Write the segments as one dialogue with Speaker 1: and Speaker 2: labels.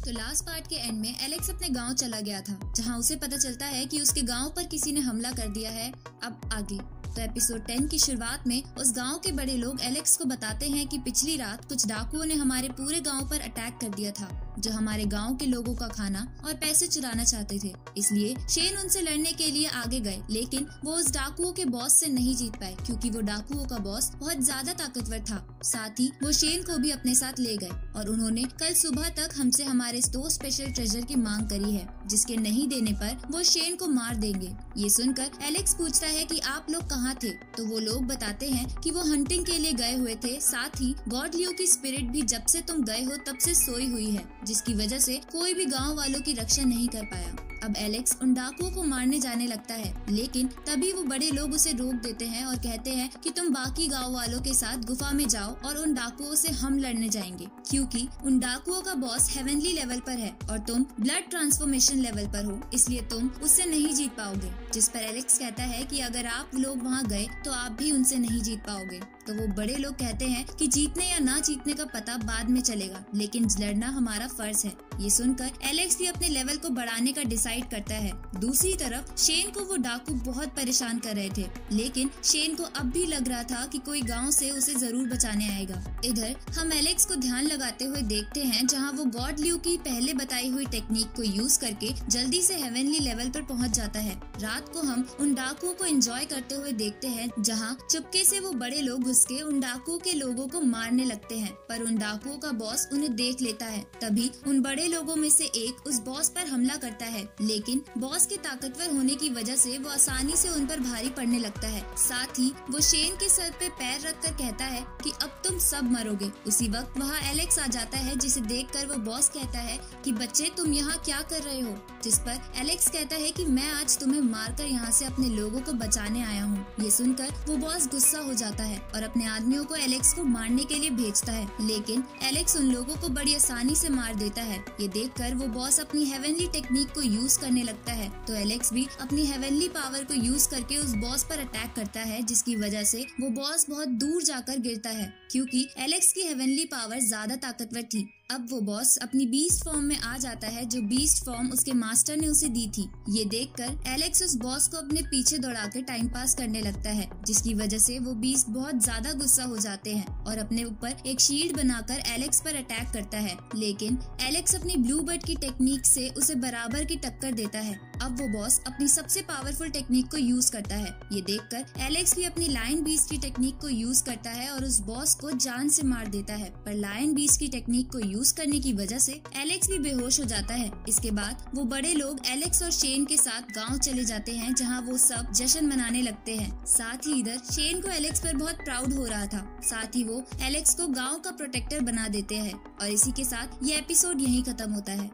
Speaker 1: तो last part के and में एलेक्स अपने गांव चला गया था, जहां उसे पता चलता है कि उसके गांव पर किसी ने हमला कर दिया है। अब आगे तो एपिसोड 10 की शुरुआत में उस गांव के बड़े लोग एलेक्स को बताते हैं कि पिछली रात कुछ डाकुओं ने हमारे पूरे गांव पर अटैक कर दिया था, जो हमारे गांव के लोगों का खाना और पैसे चुराना चाहते थे। इसलिए शेन उनसे लड़ने के लिए आगे गए, लेकिन वो उस डाकुओं के बॉस से नहीं जीत पाए क्योंकि वो डाकुओं का बॉस बहुत ज्यादा ताकतवर था। साथ ही वो शेन को भी अपने साथ ले गए और उन्होंने कल सुबह तक हमसे हमारे 2 स्पेशल ट्रेजर की मांग करी है, जिसके नहीं देने पर वो शेन को मार देंगे। ये सुनकर एलेक्स पूछता है कि आप लोग कहाँ थे, तो वो लोग बताते हैं कि वो हंटिंग के लिए गए हुए थे। साथ ही गॉड लियो की स्पिरिट भी जब से तुम गए हो तब से सोई हुई है, जिसकी वजह से कोई भी गांव वालों की रक्षा नहीं कर पाया। अब एलेक्स उन डाकुओं को मारने जाने लगता है, लेकिन तभी वो बड़े लोग उसे रोक देते हैं और कहते हैं कि तुम बाकी गांव वालों के साथ गुफा में जाओ और उन डाकुओं से हम लड़ने जाएंगे, क्योंकि उन डाकुओं का बॉस हेवनली लेवल पर है और तुम ब्लड ट्रांसफॉर्मेशन लेवल पर हो, इसलिए तुम उससे नहीं जीत पाओगे। जिस पर एलेक्स कहता है कि अगर आप लोग वहाँ गए तो आप भी उनसे नहीं जीत पाओगे। तो वो बड़े लोग कहते हैं कि जीतने या ना जीतने का पता बाद में चलेगा, लेकिन लड़ना हमारा फर्ज है। ये सुनकर एलेक्स भी अपने लेवल को बढ़ाने का डिसाइड करता है। दूसरी तरफ शेन को वो डाकू बहुत परेशान कर रहे थे, लेकिन शेन को अब भी लग रहा था कि कोई गांव से उसे जरूर बचाने आएगा। इधर हम एलेक्स को ध्यान लगाते हुए देखते हैं, जहां वो गॉड लियो की पहले बताई हुई टेक्निक को यूज करके जल्दी से हेवनली लेवल पर पहुंच जाता है। रात को हम उन डाकुओं को एंजॉय करते हुए देखते हैं, जहाँ चुपके से वो बड़े लोग घुस के उन डाकुओं के लोगों को मारने लगते हैं, पर उन डाकुओं का बॉस उन्हें देख लेता है। तभी उन बड़े लोगों में से एक उस बॉस पर हमला करता है, लेकिन बॉस के ताकतवर होने की वजह से वो आसानी से उन पर भारी पड़ने लगता है। साथ ही वो शेन के सर पे पैर रखकर कहता है कि अब तुम सब मरोगे। उसी वक्त वहाँ एलेक्स आ जाता है, जिसे देखकर वो बॉस कहता है कि बच्चे तुम यहाँ क्या कर रहे हो, जिस पर एलेक्स कहता है कि मैं आज तुम्हें मारकर यहाँ से अपने लोगों को बचाने आया हूँ। ये सुनकर वो बॉस गुस्सा हो जाता है और अपने आदमियों को एलेक्स को मारने के लिए भेजता है, लेकिन एलेक्स उन लोगों को बड़ी आसानी से मार देता है। ये देखकर वो बॉस अपनी हेवनली टेक्निक को यूज करने लगता है, तो एलेक्स भी अपनी हेवनली पावर को यूज करके उस बॉस पर अटैक करता है, जिसकी वजह से वो बॉस बहुत दूर जाकर गिरता है, क्योंकि एलेक्स की हेवनली पावर ज्यादा ताकतवर थी। अब वो बॉस अपनी बीस्ट फॉर्म में आ जाता है, जो बीस्ट फॉर्म उसके मास्टर ने उसे दी थी। ये देखकर एलेक्स उस बॉस को अपने पीछे दौड़ाकर टाइम पास करने लगता है, जिसकी वजह से वो बीस्ट बहुत ज्यादा गुस्सा हो जाते हैं और अपने ऊपर एक शील्ड बनाकर एलेक्स पर अटैक करता है, लेकिन एलेक्स अपनी ब्लू बर्ड की टेक्निक से उसे बराबर की टक्कर देता है। अब वो बॉस अपनी सबसे पावरफुल टेक्निक को यूज करता है। ये देखकर एलेक्स भी अपनी लायन बीस्ट की टेक्निक को यूज करता है और उस बॉस को जान से मार देता है, पर लायन बीस्ट की टेक्निक को यूज करने की वजह से एलेक्स भी बेहोश हो जाता है। इसके बाद वो बड़े लोग एलेक्स और शेन के साथ गांव चले जाते हैं, जहां वो सब जश्न मनाने लगते हैं। साथ ही इधर शेन को एलेक्स पर बहुत प्राउड हो रहा था। साथ ही वो एलेक्स को गांव का प्रोटेक्टर बना देते हैं और इसी के साथ ये एपिसोड यहीं खत्म होता है।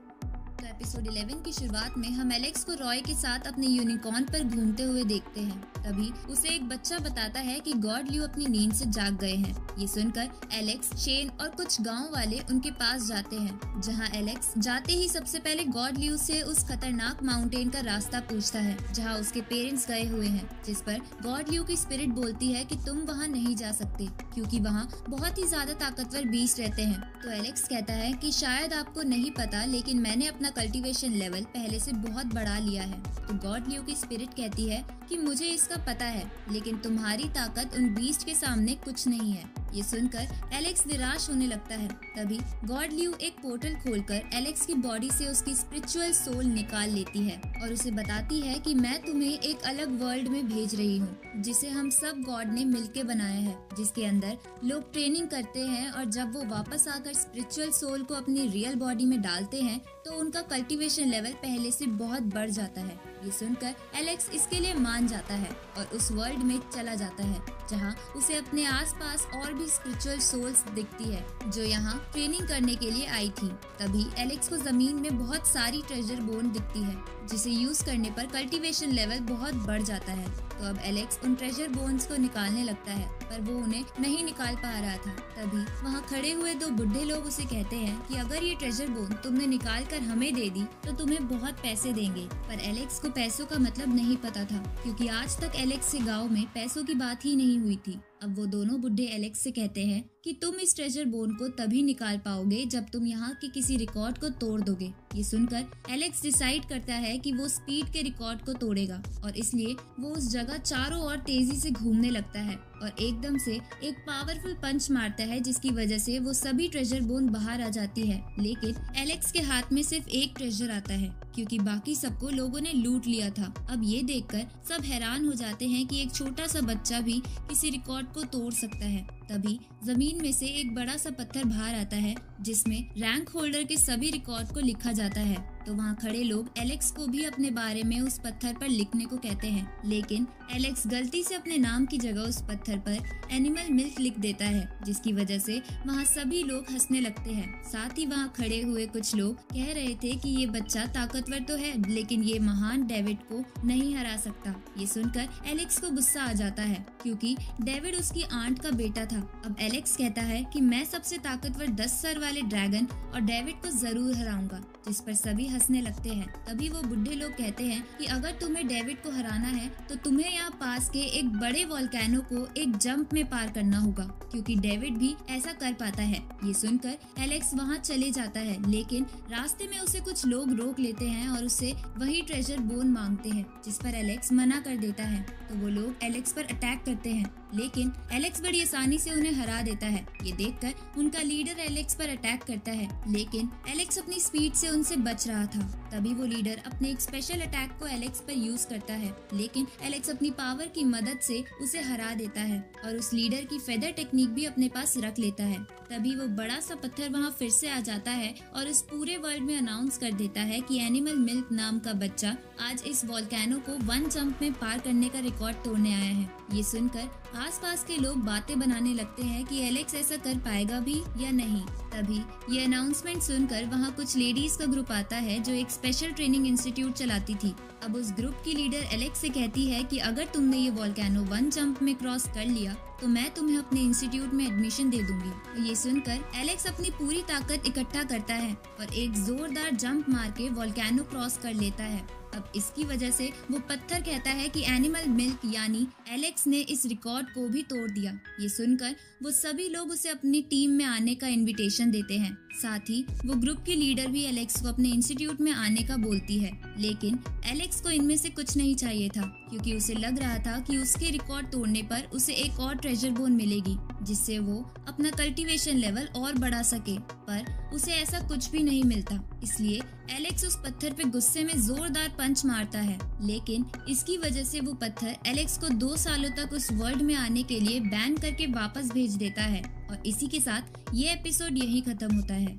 Speaker 1: तो एपिसोड 11 की शुरुआत में हम एलेक्स को रॉय के साथ अपने यूनिकॉर्न पर घूमते हुए देखते हैं। तभी उसे एक बच्चा बताता है कि गॉड लियो अपनी नींद से जाग गए हैं। ये सुनकर एलेक्स, शेन और कुछ गांव वाले उनके पास जाते हैं, जहां एलेक्स जाते ही सबसे पहले गॉड लियो से उस खतरनाक माउंटेन का रास्ता पूछता है, जहां उसके पेरेंट्स गए हुए हैं, जिस पर गॉड लियो की स्पिरिट बोलती है कि तुम वहां नहीं जा सकते क्योंकि वहां बहुत ही ज्यादा ताकतवर बीस्ट रहते हैं। तो एलेक्स कहता है कि शायद आपको नहीं पता, लेकिन मैंने अपना कल्टीवेशन लेवल पहले से बहुत बढ़ा लिया है। तो गॉड लियो की स्पिरिट कहती है कि मुझे इसका पता है, लेकिन तुम्हारी ताकत उन बीस्ट के सामने कुछ नहीं है। ये सुनकर एलेक्स निराश होने लगता है। तभी गॉड लियो एक पोर्टल खोलकर एलेक्स की बॉडी से उसकी स्पिरिचुअल सोल निकाल लेती है और उसे बताती है कि मैं तुम्हें एक अलग वर्ल्ड में भेज रही हूँ, जिसे हम सब गॉड ने मिलके बनाया है, जिसके अंदर लोग ट्रेनिंग करते हैं और जब वो वापस आकर स्पिरिचुअल सोल को अपनी रियल बॉडी में डालते हैं तो उनका कल्टीवेशन लेवल पहले से बहुत बढ़ जाता है। ये सुनकर एलेक्स इसके लिए मान जाता है और उस वर्ल्ड में चला जाता है, जहाँ उसे अपने आसपास और भी स्पिरिचुअल सोल्स दिखती है जो यहाँ ट्रेनिंग करने के लिए आई थी। तभी एलेक्स को जमीन में बहुत सारी ट्रेजर बोन दिखती है, जिसे यूज करने पर कल्टीवेशन लेवल बहुत बढ़ जाता है। तो अब एलेक्स उन ट्रेजर बोन्स को निकालने लगता है, पर वो उन्हें नहीं निकाल पा रहा था। तभी वहाँ खड़े हुए 2 बुढ़े लोग उसे कहते हैं कि अगर ये ट्रेजर बोन तुमने निकाल कर हमें दे दी तो तुम्हें बहुत पैसे देंगे। पर एलेक्स को पैसों का मतलब नहीं पता था, क्योंकि आज तक एलेक्स से गाँव में पैसों की बात ही नहीं हुई थी। अब वो दोनों बुढ़े एलेक्स से कहते हैं कि तुम इस ट्रेजर बोन को तभी निकाल पाओगे जब तुम यहाँ के किसी रिकॉर्ड को तोड़ दोगे। ये सुनकर एलेक्स डिसाइड करता है कि वो स्पीड के रिकॉर्ड को तोड़ेगा और इसलिए वो उस जगह चारों ओर तेजी से घूमने लगता है और एकदम से एक पावरफुल पंच मारता है जिसकी वजह से वो सभी ट्रेजर बोन बाहर आ जाती है। लेकिन एलेक्स के हाथ में सिर्फ एक ट्रेजर आता है क्योंकि बाकी सबको लोगों ने लूट लिया था। अब ये देखकर सब हैरान हो जाते हैं कि एक छोटा सा बच्चा भी किसी रिकॉर्ड को तोड़ सकता है। तभी जमीन में से एक बड़ा सा पत्थर बाहर आता है जिसमें रैंक होल्डर के सभी रिकॉर्ड को लिखा जाता है। तो वहाँ खड़े लोग एलेक्स को भी अपने बारे में उस पत्थर पर लिखने को कहते हैं, लेकिन एलेक्स गलती से अपने नाम की जगह उस पत्थर पर एनिमल मिल्क लिख देता है जिसकी वजह से वहाँ सभी लोग हंसने लगते हैं। साथ ही वहाँ खड़े हुए कुछ लोग कह रहे थे कि ये बच्चा ताकतवर तो है लेकिन ये महान डेविड को नहीं हरा सकता। ये सुनकर एलेक्स को गुस्सा आ जाता है क्योंकि डेविड उसकी आंट का बेटा था। अब एलेक्स कहता है कि मैं सबसे ताकतवर 10 सर वाले ड्रैगन और डेविड को जरूर हराऊंगा, जिस पर सभी हंसने लगते हैं। तभी वो बुढ़े लोग कहते हैं कि अगर तुम्हें डेविड को हराना है तो तुम्हें यहाँ पास के एक बड़े वोल्केनो को एक जंप में पार करना होगा क्योंकि डेविड भी ऐसा कर पाता है। ये सुनकर एलेक्स वहाँ चले जाता है लेकिन रास्ते में उसे कुछ लोग रोक लेते हैं और उससे वही ट्रेजर बोन मांगते हैं, जिस पर एलेक्स मना कर देता है। तो वो लोग एलेक्स पर अटैक करते हैं लेकिन एलेक्स बड़ी आसानी से उन्हें हरा देता है। ये देखकर उनका लीडर एलेक्स पर अटैक करता है लेकिन एलेक्स अपनी स्पीड से उनसे बच रहा था। तभी वो लीडर अपने एक स्पेशल अटैक को एलेक्स पर यूज करता है लेकिन एलेक्स अपनी पावर की मदद से उसे हरा देता है और उस लीडर की फेदर टेक्निक भी अपने पास रख लेता है। तभी वो बड़ा सा पत्थर वहाँ फिर से आ जाता है और इस पूरे वर्ल्ड में अनाउंस कर देता है कि एनिमल मिल्क नाम का बच्चा आज इस वोल्केनो को 1 जंप में पार करने का रिकॉर्ड तोड़ने आया है। ये सुनकर आसपास के लोग बातें बनाने लगते हैं कि एलेक्स ऐसा कर पाएगा भी या नहीं। तभी ये अनाउंसमेंट सुनकर वहाँ कुछ लेडीज का ग्रुप आता है जो एक स्पेशल ट्रेनिंग इंस्टीट्यूट चलाती थी। अब उस ग्रुप की लीडर एलेक्स से कहती है कि अगर तुमने ये वोल्केनो 1 जंप में क्रॉस कर लिया तो मैं तुम्हें अपने इंस्टीट्यूट में एडमिशन दे दूंगी। तो ये सुनकर एलेक्स अपनी पूरी ताकत इकट्ठा करता है और एक जोरदार जंप मार के वोल्केनो क्रॉस कर लेता है। अब इसकी वजह से वो पत्थर कहता है कि एनिमल मिल्क यानी एलेक्स ने इस रिकॉर्ड को भी तोड़ दिया। ये सुनकर वो सभी लोग उसे अपनी टीम में आने का इनविटेशन देते हैं। साथ ही वो ग्रुप की लीडर भी एलेक्स को अपने इंस्टीट्यूट में आने का बोलती है लेकिन एलेक्स को इनमें से कुछ नहीं चाहिए था क्योंकि उसे लग रहा था कि उसके रिकॉर्ड तोड़ने पर उसे एक और ट्रेजर बोन मिलेगी जिससे वो अपना कल्टीवेशन लेवल और बढ़ा सके, पर उसे ऐसा कुछ भी नहीं मिलता। इसलिए एलेक्स उस पत्थर पे गुस्से में जोरदार पंच मारता है लेकिन इसकी वजह से वो पत्थर एलेक्स को 2 सालों तक उस वर्ल्ड में आने के लिए बैन करके वापस भेज देता है। और इसी के साथ ये एपिसोड यहीं खत्म होता है।